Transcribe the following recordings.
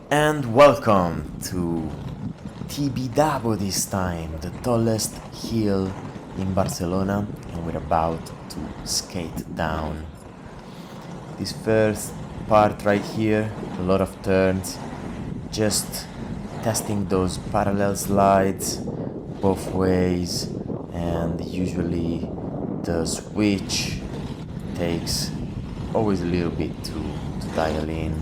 And welcome to Tibidabo this time, the tallest hill in Barcelona, and we're about to skate down. This first part right here, a lot of turns, just testing those parallel slides both ways, and usually the switch takes always a little bit to dial in.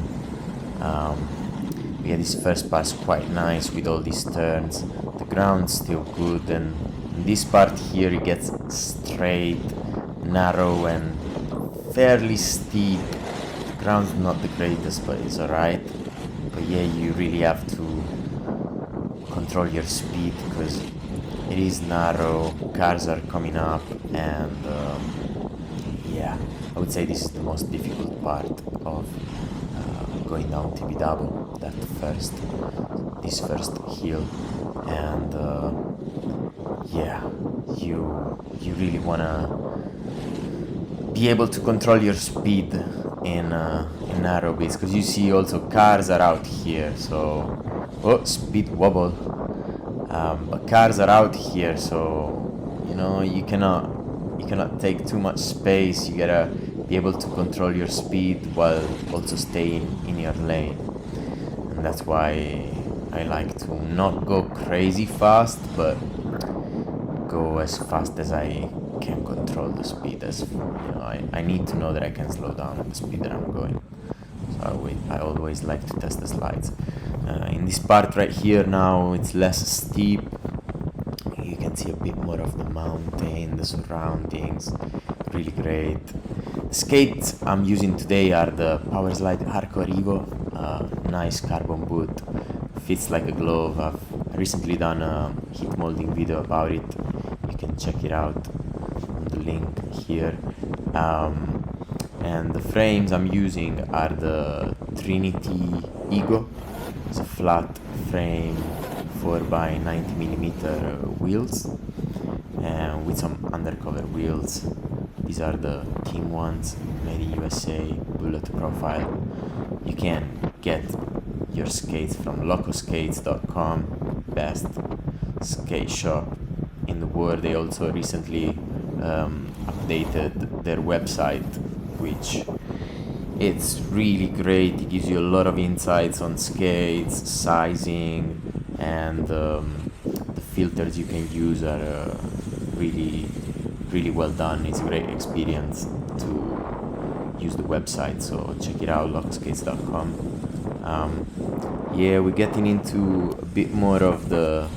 Yeah, this first part's quite nice with all these turns. The ground's still good, and this part here it gets straight, narrow, and fairly steep. The ground's not the greatest, but it's alright. But yeah, you really have to control your speed because it is narrow, cars are coming up, and yeah, I would say this is the most difficult part of going down Tibidabo, this first hill, and yeah, you really wanna be able to control your speed in narrow bits, because you see also cars are out here, so speed wobble, but cars are out here, so you know you cannot take too much space. You gotta be able to control your speed while also staying in your lane. And that's why I like to not go crazy fast, but go as fast as I can control the speed. As you know, I need to know that I can slow down at the speed that I'm going. So I always like to test the slides. In this part right here now, it's less steep. You can see a bit more of the mountain, the surroundings, really great. The skates I'm using today are the Powerslide Hardcore Evo, nice carbon boot, fits like a glove. I've recently done a heat molding video about it, you can check it out on the link here. And the frames I'm using are the Trinity Ego. It's a flat frame 4x90mm wheels, and with some Undercover wheels. These are the team ones, made in USA, bullet profile. You can get your skates from locoskates.com, best skate shop in the world. They also recently updated their website, which it's really great. It gives you a lot of insights on skates, sizing, and the filters you can use are really well done. It's a great experience to use the website, so check it out, locoskates.com. Yeah, we're getting into a bit more of the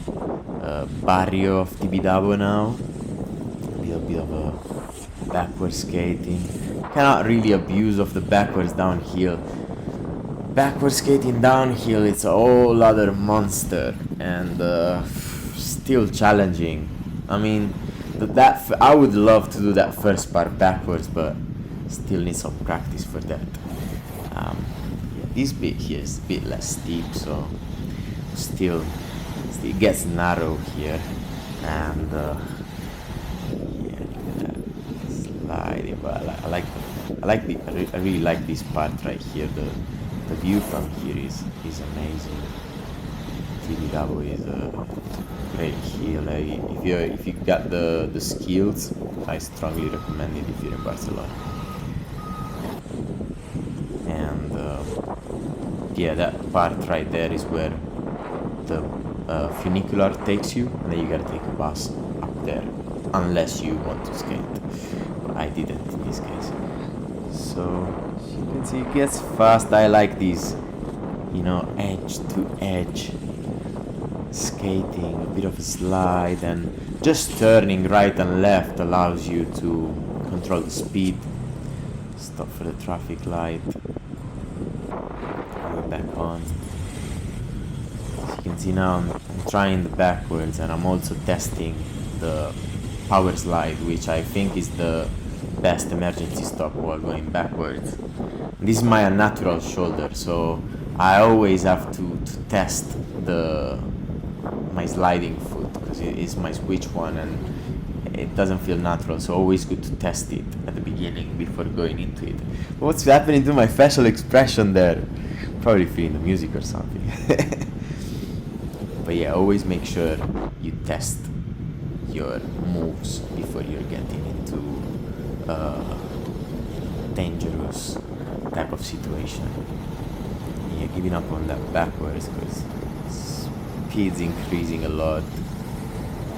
barrio of Tibidabo now. A little bit of a backward skating. Cannot really abuse of the backwards downhill. Backward skating downhill, it's a whole other monster, and still challenging. I mean, I would love to do that first part backwards, but still need some practice for that. Yeah, this bit here is a bit less steep, so still it gets narrow here, and yeah, look at that sliding. But I really like this part right here. The view from here is amazing. Tibidabo is a great hill. If you got the skills, I strongly recommend it if you're in Barcelona. And yeah, that part right there is where the funicular takes you, and then you gotta take a bus up there, unless you want to skate. But I didn't in this case. So as you can see, it gets fast. I like these, edge to edge skating, a bit of a slide, and just turning right and left allows you to control the speed. Stop for the traffic light. Go back on. As you can see now, I'm trying the backwards, and I'm also testing the Powerslide, which I think is the best emergency stop while going backwards. This is my unnatural shoulder, so I always have to test my sliding foot, because it is my switch one and it doesn't feel natural, so always good to test it at the beginning before going into it. But what's happening to my facial expression there? Probably feeling the music or something. But yeah, always make sure you test your moves before you're getting into dangerous type of situation. Yeah, giving up on that backwards because speed's increasing a lot.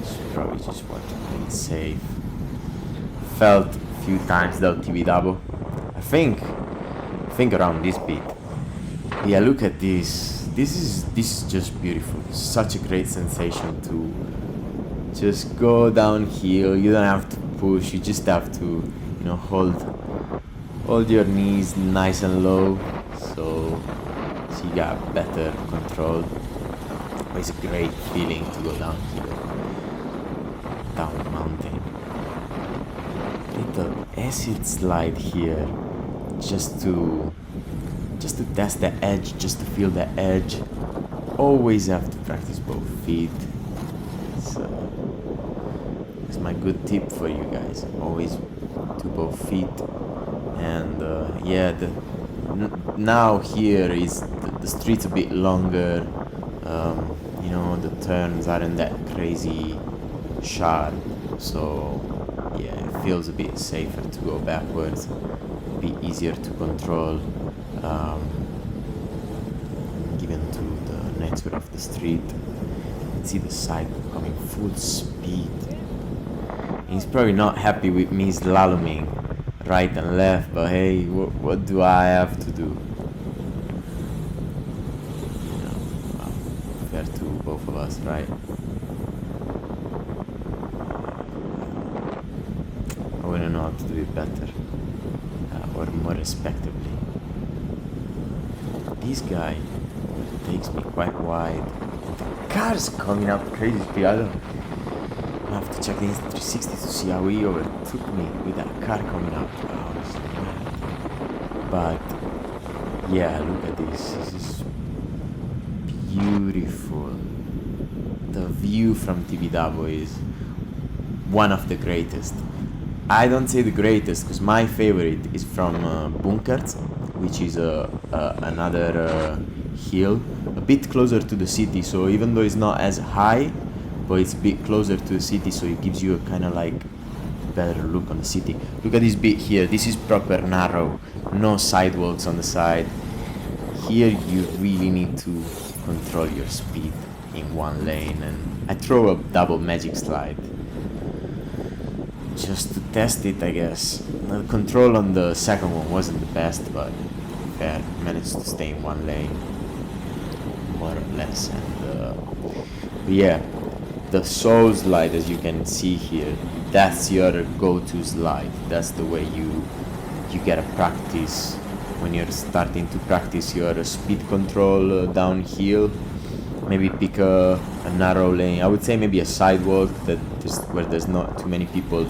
So probably just want to play it safe. Felt a few times the Tibidabo. I think around this beat. Yeah, look at this. This is just beautiful. Such a great sensation to just go downhill. You don't have to push. You just have to, hold your knees nice and low, so you got better control. But it's a great feeling to go downhill, down the mountain. Little acid slide here, just to test the edge, just to feel the edge. Always have to practice both feet. So it's my good tip for you guys. Always do both feet. And now here is the street's a bit longer. The turns aren't that crazy sharp. So yeah, it feels a bit safer to go backwards. A bit easier to control. Given to the nature of the street. You can see the cycle coming full speed. He's probably not happy with me slaloming right and left, but hey, what do I have to do? Fair to both of us, right? I wouldn't know how to do it better or more respectively. This guy takes me quite wide. The car's coming up crazy speed. I have to check the INSTA360 to see how he overtook me with that car coming up. But yeah, look at this. This is beautiful. The view from Tibidabo is one of the greatest. I don't say the greatest because my favorite is from Bunkert, which is another hill, a bit closer to the city. So even though it's not as high, but it's a bit closer to the city, so it gives you a kind of like better look on the city. Look at this bit here. This is proper narrow, no sidewalks on the side. Here you really need to control your speed in one lane, and I throw a double magic slide just to test it, I guess. The control on the second one wasn't the best, but fair, managed to stay in one lane more or less. And but yeah, the soul slide, as you can see here, that's your go-to slide. That's the way you get a practice when you're starting to practice your speed control downhill. Maybe pick a narrow lane. I would say maybe a sidewalk where there's not too many people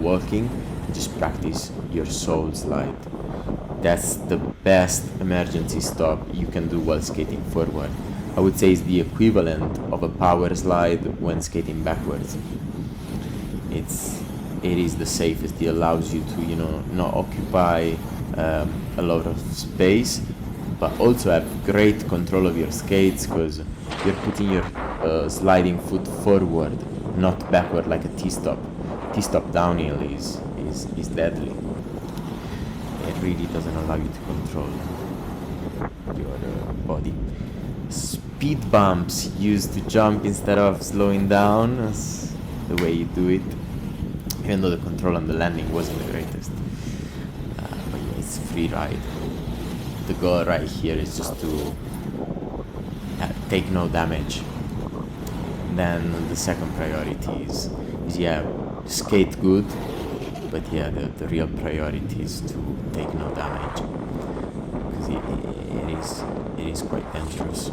walking. Just practice your soul slide. That's the best emergency stop you can do while skating forward. I would say it's the equivalent of a power slide when skating backwards. It is the safest. It allows you to not occupy a lot of space, but also have great control of your skates because you're putting your sliding foot forward, not backward like a T-stop. T-stop downhill is deadly. It really doesn't allow you to control your body. Speed bumps used to jump instead of slowing down. That's the way you do it. Even though the control on the landing wasn't the greatest. But yeah, it's free ride. The goal right here is just to take no damage. Then the second priority is skate good, but yeah, the real priority is to take no damage, because it is quite dangerous.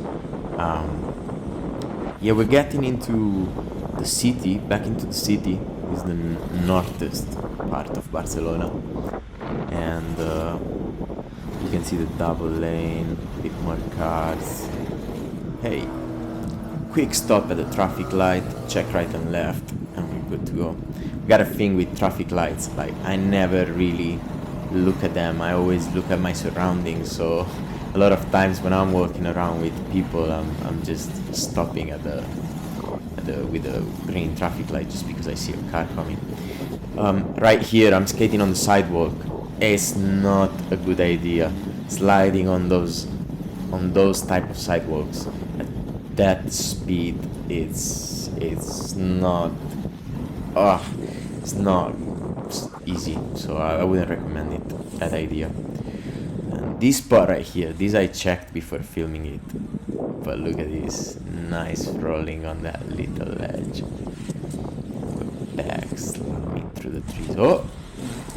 Yeah, we're getting into the city, back into the city. Is the northeast part of Barcelona, and you can see the double lane, a bit more cars. Hey, quick stop at the traffic light, check right and left, and we're good to go. We got a thing with traffic lights, like I never really look at them. I always look at my surroundings, so a lot of times when I'm walking around with people, I'm just stopping with the green traffic light just because I see a car coming. Right here, I'm skating on the sidewalk. It's not a good idea sliding on those type of sidewalks at that speed. It's not it's not easy, so I wouldn't recommend it, that idea. And this part right here, this I checked before filming it, but look at this nice rolling on that little ledge. Go back, slamming through the trees. Oh,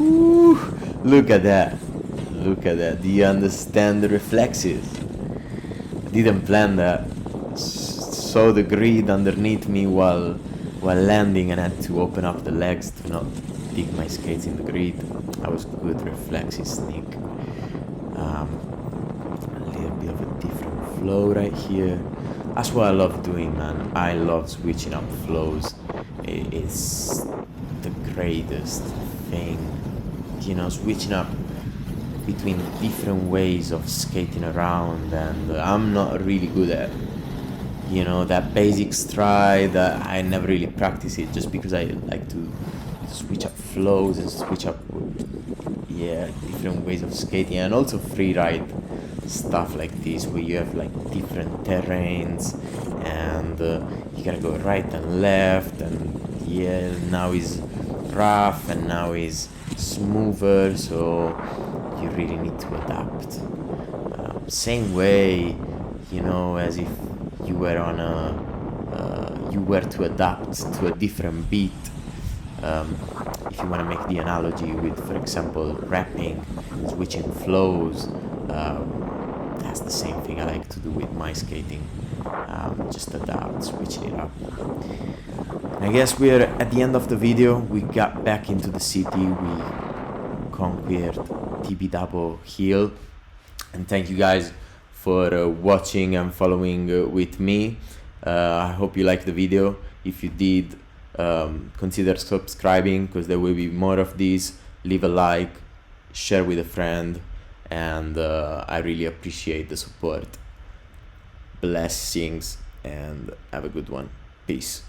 ooh, look at that, look at that. Do you understand the reflexes? I didn't plan that. Saw the grid underneath me while landing and had to open up the legs to not dig my skates in the grid. That was good reflexes, sneak. A little bit of a different flow right here. That's what I love doing, man. I love switching up flows. It's the greatest thing, you know, switching up between different ways of skating around. And I'm not really good at, you know, that basic stride. I never really practice it just because I like to switch up flows and switch up, yeah, different ways of skating, and also free ride stuff like this where you have like different terrains and you gotta go right and left, and yeah, now is rough and now is smoother, so you really need to adapt. Same way, you know, as if you were on you were to adapt to a different beat. If you want to make the analogy with, for example, rapping, switching flows, that's the same thing I like to do with my skating. Just adapt, switching it up. And I guess we're at the end of the video. We got back into the city. We conquered Tibidabo Hill. And thank you guys for watching and following with me. I hope you liked the video. If you did, consider subscribing, because there will be more of these. Leave a like, share with a friend, and I really appreciate the support. Blessings, and have a good one. Peace.